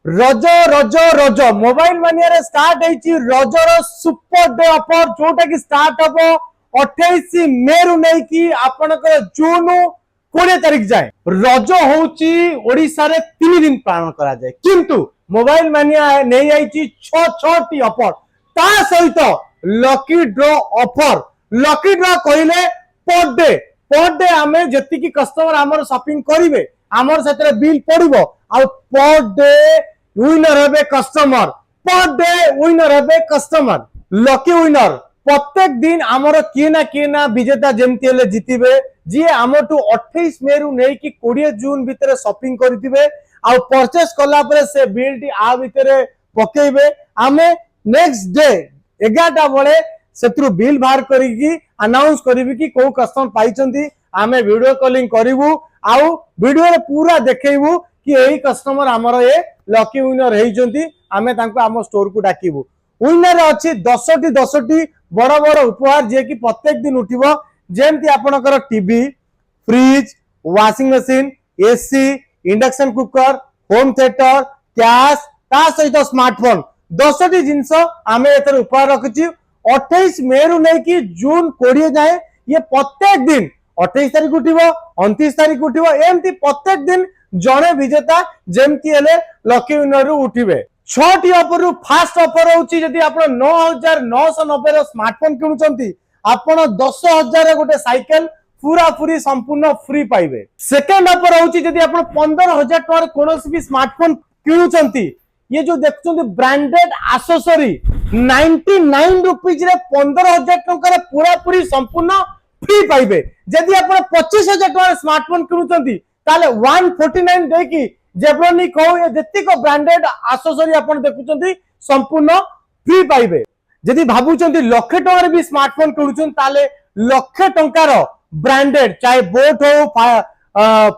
रज रज रज मोबाइल मानिया स्टार्ट है रजर सुपर डे ऑफर जोटा कि स्टार्ट हम 28 मे रु नहीं कि आपनकर जून 20 तारिख जाए रज होची ओडिसा रे 3 दिन पालन करा जाए किंतु मोबाइल मानिया नहीं आई 6 ऑफर ता सहित lucky draw offer lucky draw कहले पर डे आमे जति की कस्टमर हमर शॉपिंग करिवे हमर सेतरे बिल पड़िबो आ पर डे विनर हेबे कस्टमर पर डे विनर हेबे कस्टमर लकी विनर प्रत्येक दिन आमर किए ना विजेता जेमती हेले जितिबे जी आमटू 28 मे रु नै कि 20 जून भितर शॉपिंग करथिबे आ परचेस कला परे से बिल टी आ भितर पकेइबे आमे नेक्स्ट डे 11टा बळे सेत्रु बिल बाहर करिकी अनाउंस करिवि कि को कस्टमर पाइचंती आमे वीडियो कॉलिंग करिवु आउ वीडियो रे पूरा देखैबु कि एही कस्टमर हमर ए लकी विनर हेइचंती आमे तांको आम स्टोर को डाकिबु विनर अछि 10टी बड़ बड़ उपहार जे कि प्रत्येक दिन उठिबो जेमती आपनकर TV fridge washing machine AC induction cooker home theatre cash ता सहित स्मार्टफोन 10टी जिंस आमे एतर उपहार रखिछि 28 मे रु नै कि जून 20 जाए ये प्रत्येक दिन 28 तारिख उठिबो 29 तारिख उठिबो एमती प्रत्येक दिन जणे विजेता जेमती हेले लकी विनर रु उठिबे 6टी ऑफर रु फास्ट ऑफर होउची जदी आपण 9990 रो स्मार्टफोन किनुचंती आपण 10000 रे गोटे साइकिल पूरा पूरी संपूर्ण फ्री पाइबे सेकंड ऑफर होउची जदी आपण 15000 टका कोनोसी भी स्मार्टफोन किनुचंती ये जो देखुचंती ब्रांडेड एक्सेसरी 99 रुपीज रे 15000 टका पूरा पूरी संपूर्ण फ्री पाइबे जदी आपण 25000 टका स्मार्टफोन किनुचंती ताले 149 दे की जेब्रोनी कहू ये जतिको ब्रांडेड एक्सेसरी आपण देखुचंती संपूर्ण फ्री पाइबे जदी भाबुचंती लाख टका भी स्मार्टफोन किनुचन ताले लाख टका रो ब्रांडेड चाहे बोट हो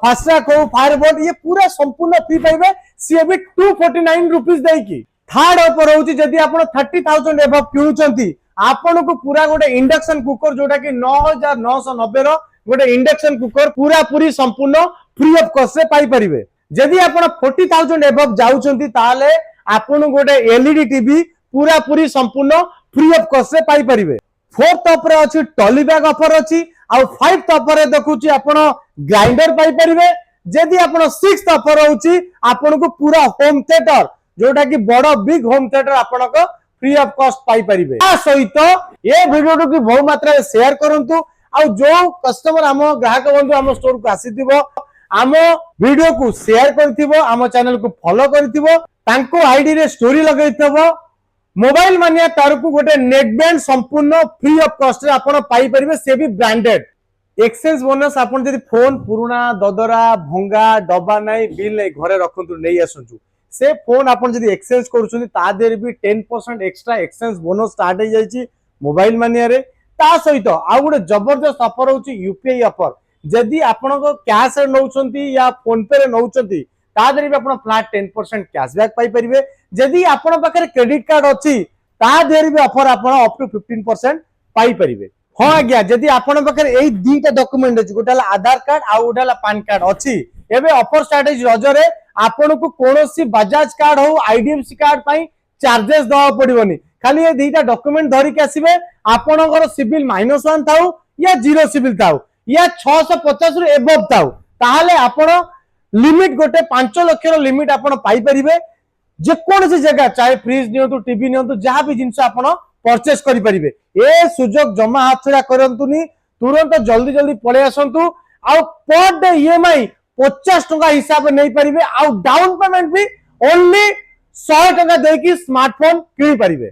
फास्ट्रैक हो फायरबोल्ट ये पूरा संपूर्ण फ्री पाइबे सी भी 249 रुपीस दे की थर्ड ऑफर होची जदी आपण 30000 एबव किनुचंती आपण को पूरा गोटे इंडक्शन कुकर जोटा कि 9990 रो गोटे इंडक्शन कुकर पूरा पूरी संपूर्ण फ्री ऑफ कॉस्ट रे पाई परिबे जदी आपण 40000 एबव जाउचंती ताले आपण गोटे एलईडी टीवी पूरा पूरी संपूर्ण फ्री ऑफ कॉस्ट रे पाई परिबे फोर्थ ऑफर अछि टॉली बैग ऑफर अछि आ फाइव्थ ऑफर रे देखुची आपण ग्राइंडर पाई परिबे जदी आपण सिक्स्थ ऑफर होउची आपण को पूरा होम थिएटर जोटा कि बड़ बिग होम थिएटर आपण को फ्री ऑफ कॉस्ट पाई परिबे आ सहित ए वीडियो को बहु मात्रा रे शेयर करंतु आ जो कस्टमर हम ग्राहक बंधु हम स्टोर को आसीथिबो आम वीडियो को शेयर करथिबो आम चैनल को फॉलो करथिबो तांको आईडी रे स्टोरी लगैथिबो मोबाइल मानिया तार को गोटे नेट बैंड संपूर्ण फ्री ऑफ कॉस्ट रे आपण पाई परिबे से भी ब्रांडेड एक्सचेंज बोनस आपण जदी फोन पुराना ददरा भंगा डब्बा नाही बिल नाही घरे रखंतु नै आसंतु से फोन आपण जदी एक्सचेंज करूछनी ता देर भी 10% एक्स्ट्रा एक्सचेंज बोनस स्टार्ट हो जाईची मोबाइल मानिया रे ता सहित आ गोटे जबरदस्त ऑफर होची यूपीआई ऑफर जदी आपण को कैश रे नउछंती या फोन पे रे नउछंती ता देर भी आपण फ्लैट 10% कैशबैक पाई परिबे जदी आपण पाखरे क्रेडिट कार्ड अछि ता देर भी ऑफर आपण अप टू 15% पाई परिबे हां आज्ञा जदी आपण पाखरे एई दीटा डॉक्यूमेंट अछि गोटाला आधार कार्ड आ गोटाला पैन कार्ड अछि एबे ऑफर स्टार्ट अछि रजरे आपण को कोनोसी बजाज कार्ड हो आईडीएफसी कार्ड पई चार्जेस दवा पड़िबोनी खाली ए दीटा डॉक्यूमेंट धरि के आसीबे आपनकर सिविल -1 थाउ या 0 सिविल थाउ या 650 रु एबव थाउ ताहाले आपण लिमिट गोटे 5 लाख रो लिमिट आपण पाई परिबे जे कोन से जगह चाहे फ्रिज नियंतु टीवी नियंतु जहां भी जिंस आपण परचेस करि परिबे ए सुजोग जमा हाथरा करंतुनी तुरंत जल्दी जल्दी पळे आसंतु आ पर डे ईएमआई 50 टका हिसाब नै परिबे आ डाउन पेमेंट भी ओनली 100 टका दे की स्मार्टफोन किनि परिबे।